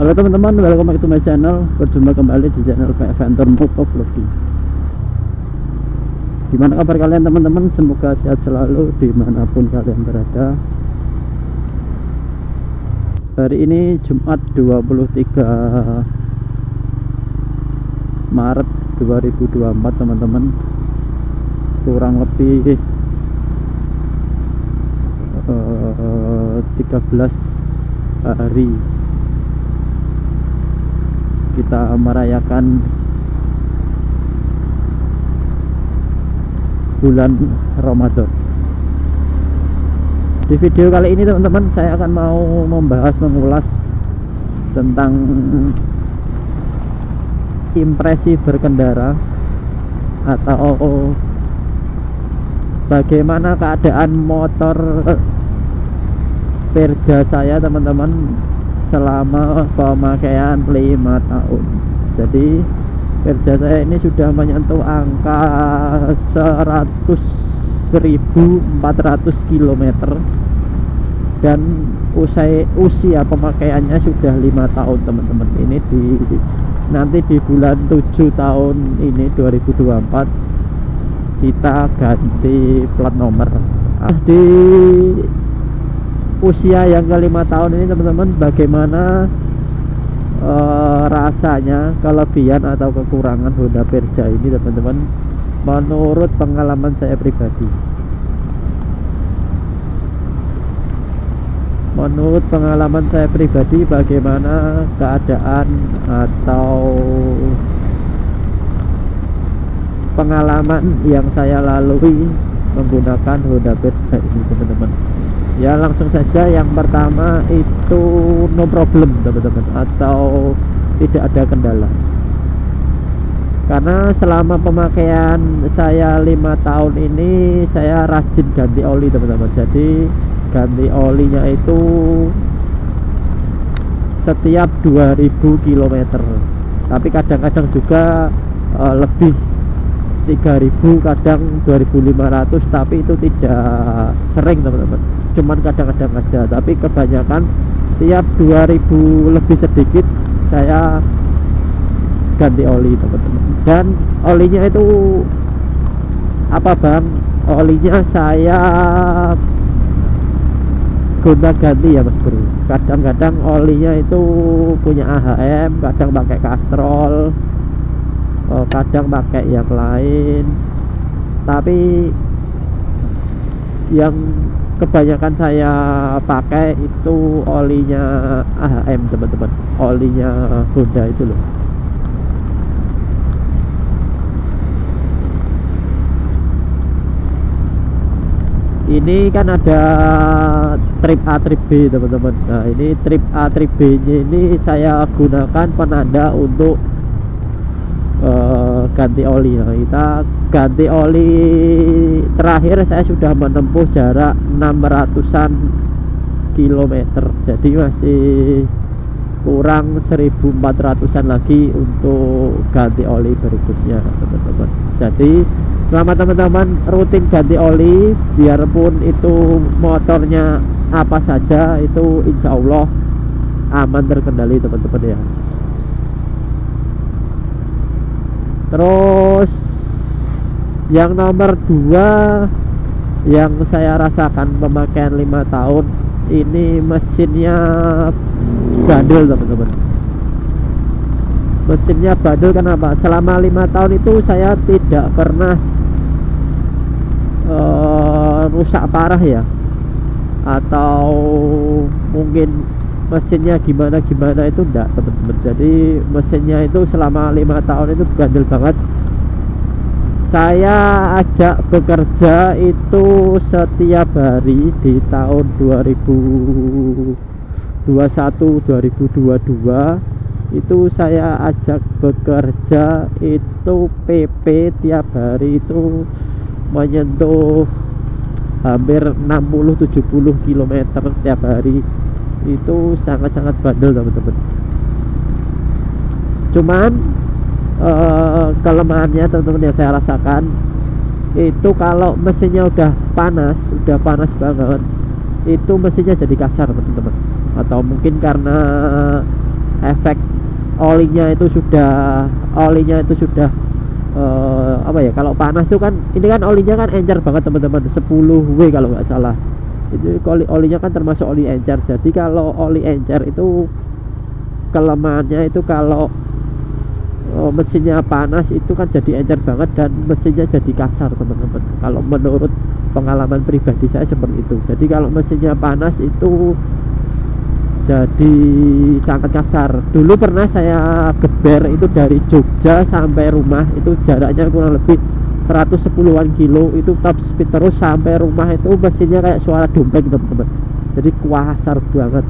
Halo teman-teman, welcome back to my channel. Berjumpa kembali di channel PF Venture Motovlogging. Gimana kabar kalian teman-teman? Semoga sehat selalu dimanapun kalian berada. Hari ini Jumat 23 Maret 2024 teman-teman. Kurang lebih 13 hari kita merayakan bulan Ramadan. Di video kali ini teman-teman, saya akan mau mengulas tentang impresi berkendara atau bagaimana keadaan motor Perja saya teman-teman selama pemakaian 5 tahun. Jadi Perja saya ini sudah menyentuh angka 100.400 km dan usia pemakaiannya sudah 5 tahun teman-teman. Ini nanti di bulan 7 tahun ini 2024 kita ganti plat nomor. Di usia yang ke-5 tahun ini teman-teman, bagaimana rasanya, kelebihan atau kekurangan Honda Perja ini teman-teman, menurut pengalaman saya pribadi. Menurut pengalaman saya pribadi, bagaimana keadaan atau pengalaman yang saya lalui menggunakan Honda Perja ini teman-teman. Ya langsung saja, yang pertama itu no problem teman-teman, atau tidak ada kendala. Karena selama pemakaian saya 5 tahun ini saya rajin ganti oli teman-teman. Jadi ganti olinya itu setiap 2000 km. Tapi kadang-kadang juga lebih 3000, kadang 2500, tapi itu tidak sering teman-teman, cuman kadang-kadang aja. Tapi kebanyakan tiap 2000 lebih sedikit saya ganti oli teman-teman. Dan olinya itu apa bang, olinya saya gonta-ganti ya mas bro. Kadang-kadang olinya itu punya AHM, kadang pakai Castrol, kadang pakai yang lain. Tapi yang kebanyakan saya pakai itu olinya AHM teman-teman, olinya Honda itu loh. Ini kan ada trip A trip B teman-teman. Nah ini trip A trip B nya ini saya gunakan penanda untuk ganti oli. Nah, kita ganti oli terakhir saya sudah menempuh jarak 600-an kilometer, jadi masih kurang 1400-an lagi untuk ganti oli berikutnya teman-teman. Jadi selama teman-teman rutin ganti oli, biarpun itu motornya apa saja, itu insya Allah aman terkendali teman-teman ya. Terus yang nomor 2 yang saya rasakan pemakaian 5 tahun ini, mesinnya bandel teman-teman. Mesinnya bandel kenapa? Selama 5 tahun itu saya tidak pernah rusak parah ya, atau mungkin mesinnya gimana itu enggak teman-teman. Jadi mesinnya itu selama 5 tahun itu bandel banget. Saya ajak bekerja itu setiap hari di tahun 2021 2022 itu saya ajak bekerja itu PP tiap hari itu menyentuh hampir 60-70 km setiap hari. Itu sangat-sangat bandel teman-teman. Cuman kelemahannya teman-teman yang saya rasakan itu kalau mesinnya udah panas banget, itu mesinnya jadi kasar teman-teman. Atau mungkin karena efek olinya itu sudah apa ya, kalau panas tuh kan, ini kan olinya kan encer banget teman-teman, 10W kalau nggak salah. Itu olinya kan termasuk oli encer. Jadi kalau oli encer itu kelemahannya itu kalau mesinnya panas itu kan jadi encer banget dan mesinnya jadi kasar teman-teman. Kalau menurut pengalaman pribadi saya seperti itu. Jadi kalau mesinnya panas itu jadi sangat kasar. Dulu pernah saya geber itu dari Jogja sampai rumah, itu jaraknya kurang lebih 110-an kilo, itu top speed terus sampai rumah, itu mesinnya kayak suara dompet teman-teman. Jadi kasar banget.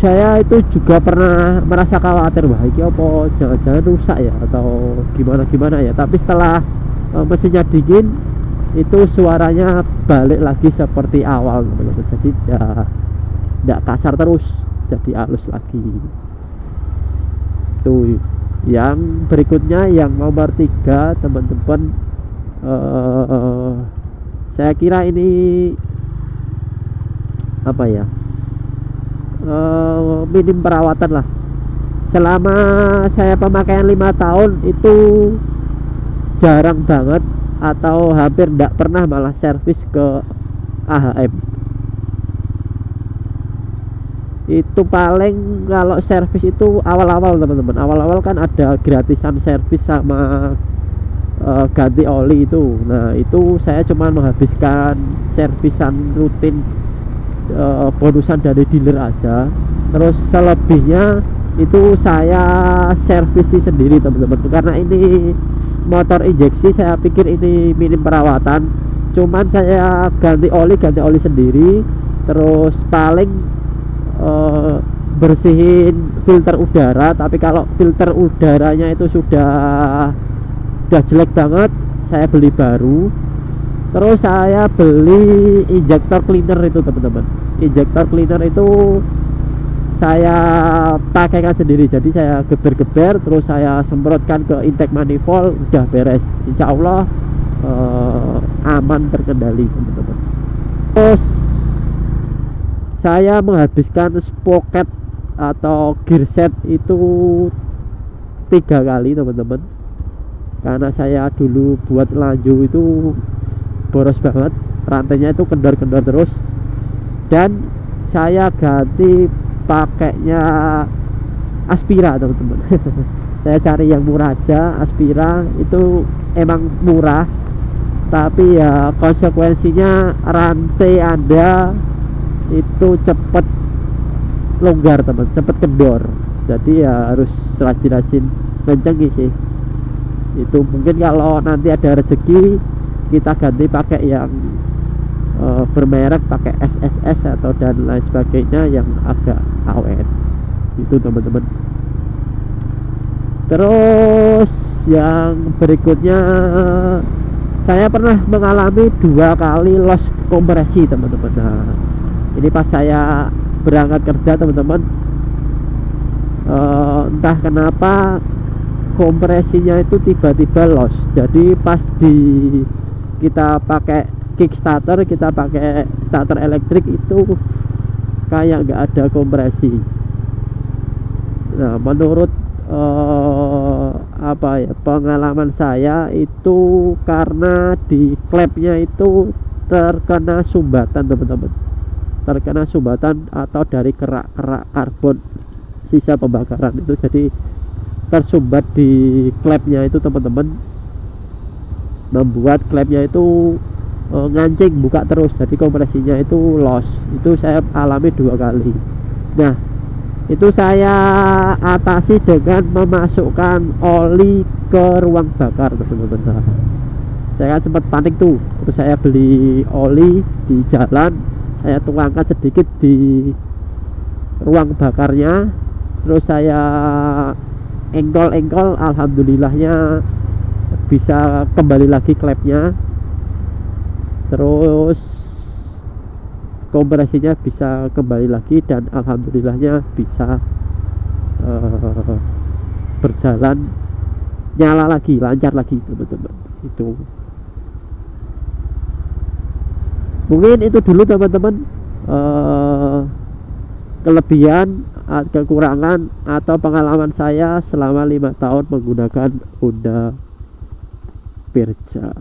Saya itu juga pernah merasa khawatir, wah ini apa jangan-jangan rusak ya atau gimana ya. Tapi setelah mesinnya dingin, itu suaranya balik lagi seperti awal teman-teman. Jadi ya tidak kasar terus, jadi halus lagi. Tuh yang berikutnya, yang nomor 3 teman-teman, saya kira ini apa ya, minim perawatan lah. Selama saya pemakaian 5 tahun itu jarang banget atau hampir tidak pernah malah servis ke AHM. Itu paling kalau servis itu awal-awal teman-teman, awal-awal kan ada gratisan servis sama ganti oli itu. Nah itu saya cuma menghabiskan servisan rutin, bonusan dari dealer aja. Terus selebihnya itu saya servisi sendiri teman-teman, karena ini motor injeksi, saya pikir ini minim perawatan. Cuman saya ganti oli sendiri. Terus paling bersihin filter udara, tapi kalau filter udaranya itu sudah jelek banget, saya beli baru. Terus saya beli injector cleaner itu teman-teman. Injector cleaner itu saya pakaikan sendiri, jadi saya geber-geber terus saya semprotkan ke intake manifold, udah beres. Insya Allah aman, terkendali teman-teman. Terus saya menghabiskan sprocket atau gearset itu 3 kali teman-teman, karena saya dulu buat lanjut itu boros banget, rantainya itu kendor-kendor terus. Dan saya ganti pakainya Aspira teman-teman. Saya cari yang murah aja. Aspira itu emang murah, tapi ya konsekuensinya rantai Anda itu cepet longgar teman, cepet kendor. Jadi ya harus rajin-rajin kenceng sih. Itu mungkin kalau nanti ada rezeki kita ganti pakai yang bermerek, pakai SSS atau dan lain sebagainya yang agak awet itu teman-teman. Terus yang berikutnya, saya pernah mengalami 2 kali loss kompresi teman-teman. Nah ini pas saya berangkat kerja teman-teman, entah kenapa kompresinya itu tiba-tiba loss. Jadi pas kita pakai kickstarter, kita pakai starter elektrik itu kayak nggak ada kompresi. Nah menurut apa ya, pengalaman saya itu karena di klepnya itu terkena sumbatan teman-teman, terkena sumbatan atau dari kerak-kerak karbon sisa pembakaran itu, jadi tersumbat di klepnya itu teman-teman, membuat klepnya itu ngancing buka terus, jadi kompresinya itu loss. Itu saya alami 2 kali. Nah itu saya atasi dengan memasukkan oli ke ruang bakar teman-teman. Saya kan sempat panik tuh, terus saya beli oli di jalan, saya tuangkan sedikit di ruang bakarnya, terus saya engkol, alhamdulillahnya bisa kembali lagi klepnya, terus kompresinya bisa kembali lagi, dan alhamdulillahnya bisa berjalan, nyala lagi, lancar lagi teman-teman. Itu mungkin itu dulu teman-teman, kelebihan kekurangan atau pengalaman saya selama 5 tahun menggunakan Honda Verja.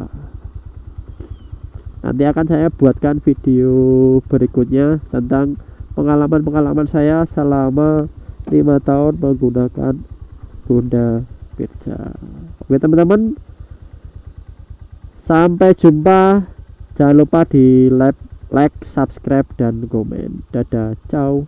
Nanti akan saya buatkan video berikutnya tentang pengalaman-pengalaman saya selama 5 tahun menggunakan Honda Verja. Oke teman-teman, sampai jumpa. Jangan lupa di like, subscribe, dan komen. Dadah, ciao.